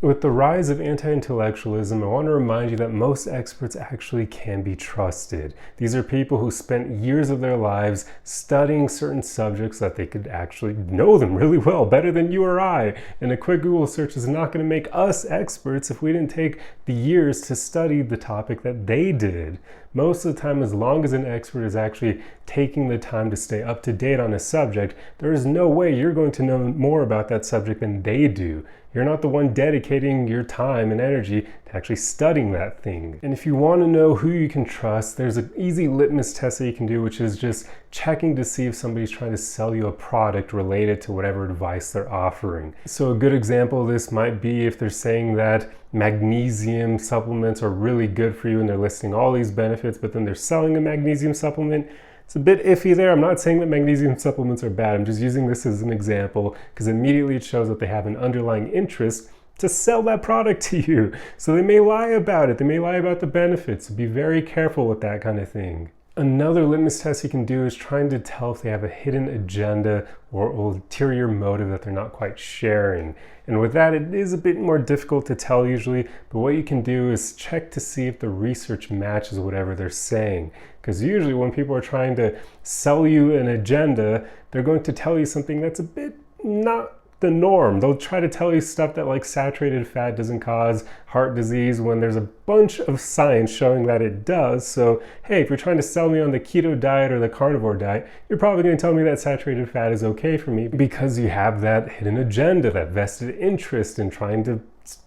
With the rise of anti-intellectualism, I want to remind you that most experts actually can be trusted. These are people who spent years of their lives studying certain subjects that they could actually know them really well, better than you or I. And a quick Google search is not going to make us experts if we didn't take the years to study the topic that they did. Most of the time, as long as an expert is actually taking the time to stay up to date on a subject, there is no way you're going to know more about that subject than they do. You're not the one dedicating your time and energy to actually studying that thing. And if you want to know who you can trust, there's an easy litmus test that you can do, which is just checking to see if somebody's trying to sell you a product related to whatever advice they're offering. So a good example of this might be if they're saying that magnesium supplements are really good for you and they're listing all these benefits, but then they're selling a magnesium supplement. It's a bit iffy there. I'm not saying that magnesium supplements are bad. I'm just using this as an example because immediately it shows that they have an underlying interest to sell that product to you. So they may lie about it. They may lie about the benefits. So be very careful with that kind of thing. Another litmus test you can do is trying to tell if they have a hidden agenda or ulterior motive that they're not quite sharing. And with that, it is a bit more difficult to tell usually, but what you can do is check to see if the research matches whatever they're saying. Because usually when people are trying to sell you an agenda, they're going to tell you something that's a bit not the norm. They'll try to tell you stuff that like saturated fat doesn't cause heart disease when there's a bunch of science showing that it does. So hey, if you're trying to sell me on the keto diet or the carnivore diet, you're probably going to tell me that saturated fat is okay for me because you have that hidden agenda, that vested interest in trying to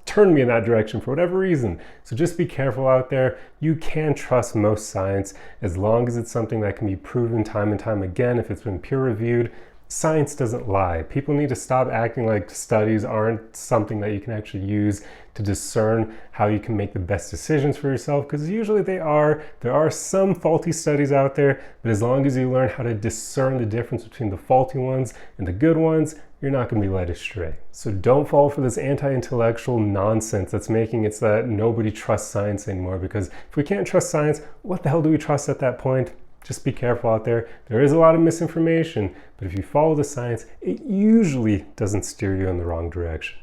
turn me in that direction for whatever reason. So just be careful out there. You can trust most science as long as it's something that can be proven time and time again. If it's been peer reviewed, science doesn't lie. People need to stop acting like studies aren't something that you can actually use to discern how you can make the best decisions for yourself, because usually they are. There are some faulty studies out there, but as long as you learn how to discern the difference between the faulty ones and the good ones, you're not going to be led astray. So don't fall for this anti-intellectual nonsense that's making it so that nobody trusts science anymore, because if we can't trust science, what the hell do we trust at that point? Just be careful out there. There is a lot of misinformation, but if you follow the science, it usually doesn't steer you in the wrong direction.